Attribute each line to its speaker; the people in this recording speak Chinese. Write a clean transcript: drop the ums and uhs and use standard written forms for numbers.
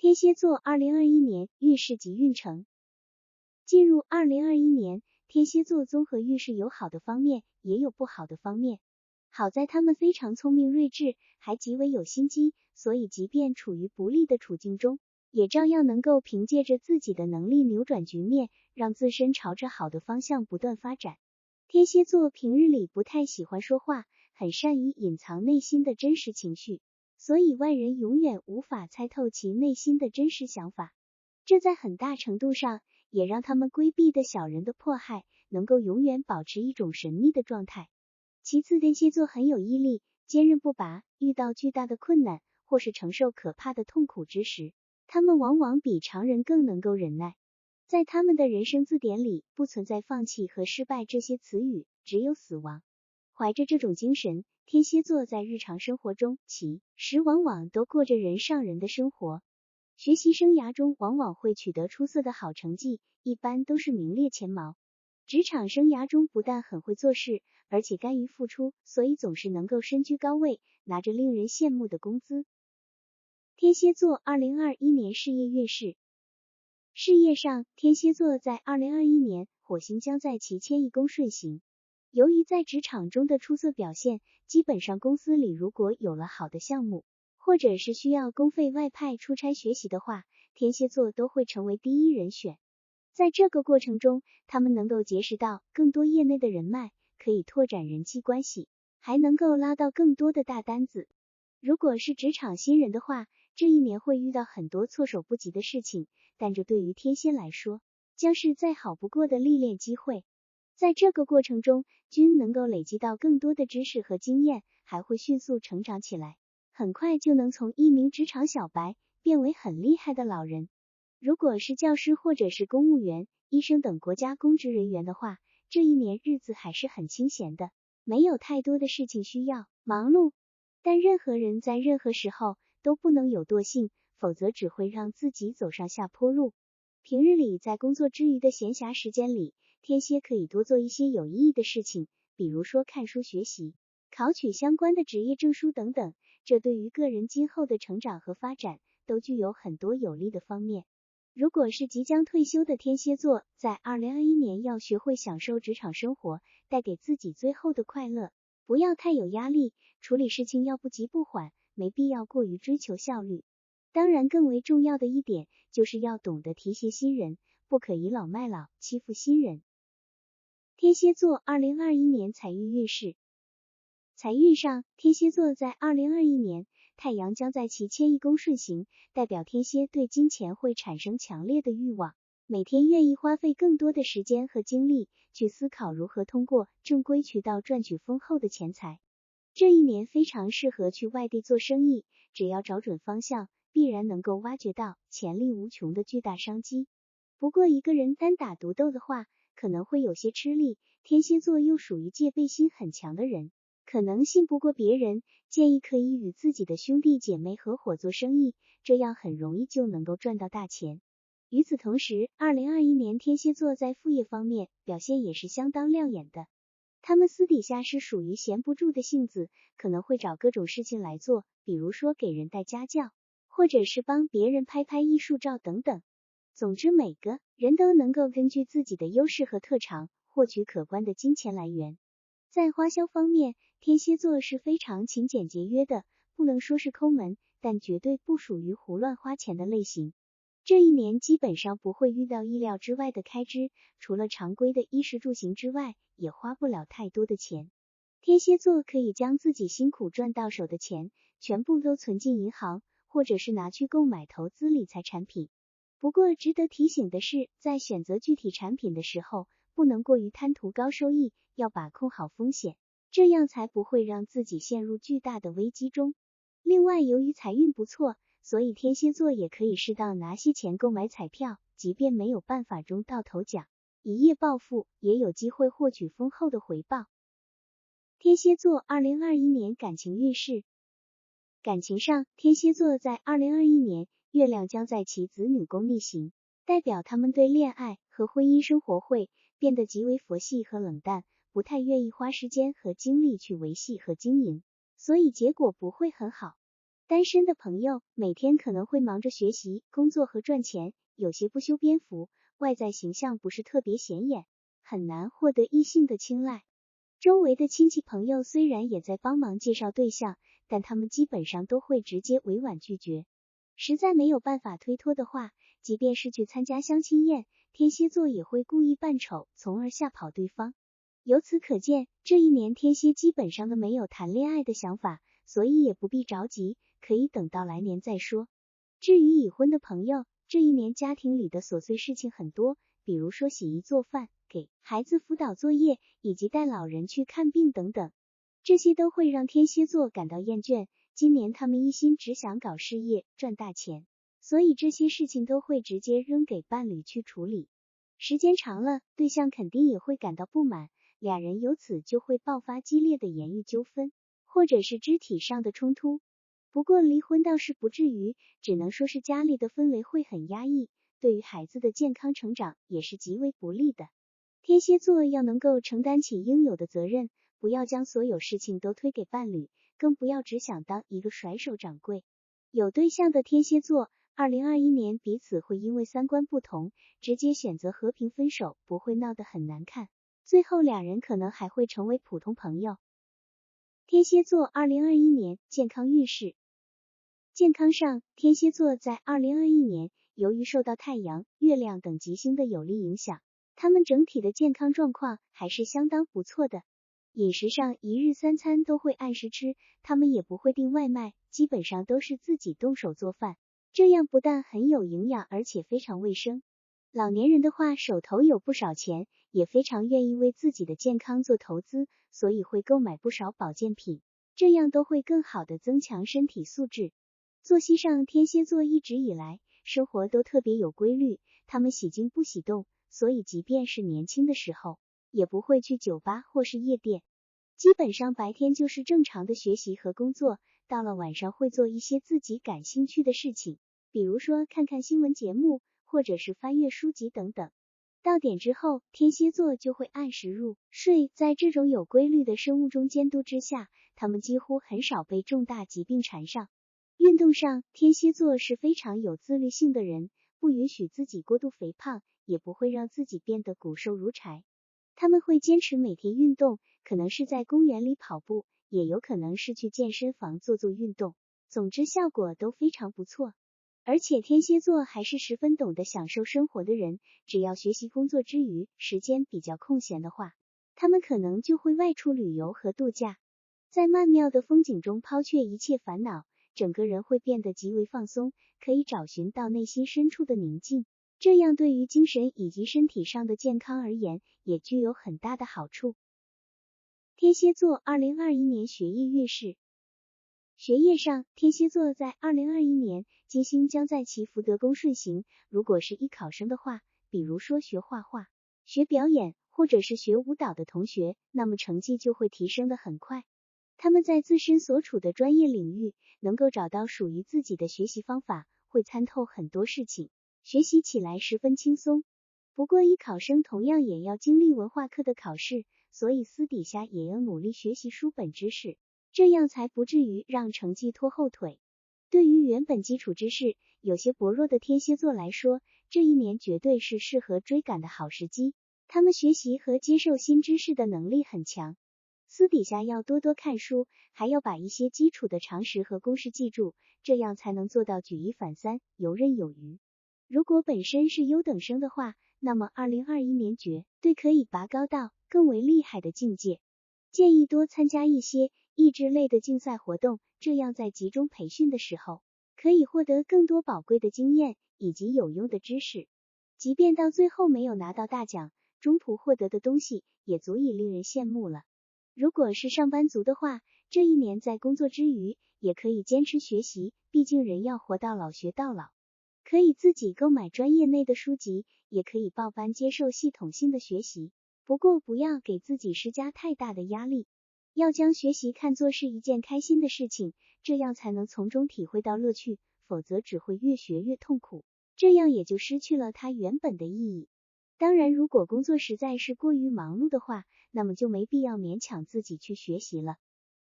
Speaker 1: 天蝎座2021年运势及运程。进入2021年，天蝎座综合运势有好的方面，也有不好的方面。好在他们非常聪明睿智，还极为有心机，所以即便处于不利的处境中，也照样能够凭借着自己的能力扭转局面，让自身朝着好的方向不断发展。天蝎座平日里不太喜欢说话，很善于隐藏内心的真实情绪，所以外人永远无法猜透其内心的真实想法。这在很大程度上也让他们规避的小人的迫害，能够永远保持一种神秘的状态。其次，天蝎座很有毅力，坚韧不拔，遇到巨大的困难或是承受可怕的痛苦之时，他们往往比常人更能够忍耐。在他们的人生字典里，不存在放弃和失败这些词语，只有死亡。怀着这种精神，天蝎座在日常生活中其实往往都过着人上人的生活。学习生涯中往往会取得出色的好成绩，一般都是名列前茅。职场生涯中不但很会做事，而且甘于付出，所以总是能够身居高位，拿着令人羡慕的工资。天蝎座2021年事业运势。事业上，天蝎座在2021年，火星将在其迁移宫顺行。由于在职场中的出色表现，基本上公司里如果有了好的项目，或者是需要公费外派出差学习的话，天蝎座都会成为第一人选。在这个过程中，他们能够结识到更多业内的人脉，可以拓展人际关系，还能够拉到更多的大单子。如果是职场新人的话，这一年会遇到很多措手不及的事情，但这对于天蝎来说，将是再好不过的历练机会。在这个过程中，均能够累积到更多的知识和经验，还会迅速成长起来，很快就能从一名职场小白变为很厉害的老人。如果是教师或者是公务员、医生等国家公职人员的话，这一年日子还是很清闲的，没有太多的事情需要忙碌。但任何人在任何时候都不能有惰性，否则只会让自己走上下坡路。平日里在工作之余的闲暇时间里，天蝎可以多做一些有意义的事情，比如说看书学习，考取相关的职业证书等等，这对于个人今后的成长和发展都具有很多有利的方面。如果是即将退休的天蝎座，在2021年要学会享受职场生活带给自己最后的快乐，不要太有压力，处理事情要不急不缓，没必要过于追求效率。当然，更为重要的一点就是要懂得提携新人，不可倚老卖老，欺负新人。天蝎座2021年财运运势。财运上，天蝎座在2021年，太阳将在其迁移宫顺行，代表天蝎对金钱会产生强烈的欲望，每天愿意花费更多的时间和精力去思考如何通过正规渠道赚取丰厚的钱财。这一年非常适合去外地做生意，只要找准方向，必然能够挖掘到潜力无穷的巨大商机。不过一个人单打独斗的话，可能会有些吃力，天蝎座又属于戒备心很强的人，可能信不过别人，建议可以与自己的兄弟姐妹合伙做生意，这样很容易就能够赚到大钱。与此同时，2021年天蝎座在副业方面表现也是相当亮眼的。他们私底下是属于闲不住的性子，可能会找各种事情来做，比如说给人带家教，或者是帮别人拍拍艺术照等等。总之，每个人都能够根据自己的优势和特长，获取可观的金钱来源。在花销方面，天蝎座是非常勤俭节约的，不能说是抠门，但绝对不属于胡乱花钱的类型。这一年基本上不会遇到意料之外的开支，除了常规的衣食住行之外，也花不了太多的钱。天蝎座可以将自己辛苦赚到手的钱全部都存进银行，或者是拿去购买投资理财产品。不过值得提醒的是，在选择具体产品的时候，不能过于贪图高收益，要把控好风险，这样才不会让自己陷入巨大的危机中。另外，由于财运不错，所以天蝎座也可以适当拿些钱购买彩票，即便没有办法中到头奖，一夜暴富也有机会获取丰厚的回报。天蝎座2021年感情运势。感情上，天蝎座在2021年，月亮将在其子女宫逆行，代表他们对恋爱和婚姻生活会变得极为佛系和冷淡，不太愿意花时间和精力去维系和经营，所以结果不会很好。单身的朋友每天可能会忙着学习、工作和赚钱，有些不修边幅，外在形象不是特别显眼，很难获得异性的青睐。周围的亲戚朋友虽然也在帮忙介绍对象，但他们基本上都会直接委婉拒绝。实在没有办法推脱的话，即便是去参加相亲宴，天蝎座也会故意扮丑，从而吓跑对方。由此可见，这一年天蝎基本上都没有谈恋爱的想法，所以也不必着急，可以等到来年再说。至于已婚的朋友，这一年家庭里的琐碎事情很多，比如说洗衣做饭、给孩子辅导作业，以及带老人去看病等等，这些都会让天蝎座感到厌倦。今年他们一心只想搞事业，赚大钱，所以这些事情都会直接扔给伴侣去处理。时间长了，对象肯定也会感到不满，俩人由此就会爆发激烈的言语纠纷，或者是肢体上的冲突。不过离婚倒是不至于，只能说是家里的氛围会很压抑，对于孩子的健康成长也是极为不利的。天蝎座要能够承担起应有的责任，不要将所有事情都推给伴侣，更不要只想当一个甩手掌柜。有对象的天蝎座，2021年彼此会因为三观不同，直接选择和平分手，不会闹得很难看，最后两人可能还会成为普通朋友。天蝎座2021年健康运势。健康上，天蝎座在2021年由于受到太阳、月亮等吉星的有利影响，他们整体的健康状况还是相当不错的。饮食上一日三餐都会按时吃，他们也不会订外卖，基本上都是自己动手做饭，这样不但很有营养，而且非常卫生。老年人的话，手头有不少钱，也非常愿意为自己的健康做投资，所以会购买不少保健品，这样都会更好的增强身体素质。作息上，天蝎座一直以来生活都特别有规律，他们喜静不喜动，所以即便是年轻的时候，也不会去酒吧或是夜店。基本上白天就是正常的学习和工作，到了晚上会做一些自己感兴趣的事情，比如说看看新闻节目，或者是翻阅书籍等等。到点之后，天蝎座就会按时入睡，在这种有规律的生物钟监督之下，他们几乎很少被重大疾病缠上。运动上，天蝎座是非常有自律性的人，不允许自己过度肥胖，也不会让自己变得骨瘦如柴。他们会坚持每天运动，可能是在公园里跑步，也有可能是去健身房做运动，总之效果都非常不错。而且天蝎座还是十分懂得享受生活的人，只要学习工作之余时间比较空闲的话，他们可能就会外出旅游和度假，在曼妙的风景中抛却一切烦恼，整个人会变得极为放松，可以找寻到内心深处的宁静，这样对于精神以及身体上的健康而言也具有很大的好处。天蝎座2021年学业运势。学业上，天蝎座在2021年金星将在其福德宫顺行，如果是艺考生的话，比如说学画画、学表演或者是学舞蹈的同学，那么成绩就会提升得很快。他们在自身所处的专业领域能够找到属于自己的学习方法，会参透很多事情，学习起来十分轻松。不过艺考生同样也要经历文化课的考试，所以私底下也要努力学习书本知识，这样才不至于让成绩拖后腿。对于原本基础知识有些薄弱的天蝎座来说，这一年绝对是适合追赶的好时机，他们学习和接受新知识的能力很强。私底下要多多看书，还要把一些基础的常识和公式记住，这样才能做到举一反三，游刃有余。如果本身是优等生的话，那么2021年绝对可以拔高到更为厉害的境界。建议多参加一些益智类的竞赛活动，这样在集中培训的时候，可以获得更多宝贵的经验以及有用的知识。即便到最后没有拿到大奖，中途获得的东西也足以令人羡慕了。如果是上班族的话，这一年在工作之余也可以坚持学习，毕竟人要活到老学到老。可以自己购买专业内的书籍，也可以报班接受系统性的学习，不过不要给自己施加太大的压力，要将学习看作是一件开心的事情，这样才能从中体会到乐趣，否则只会越学越痛苦，这样也就失去了它原本的意义。当然，如果工作实在是过于忙碌的话，那么就没必要勉强自己去学习了。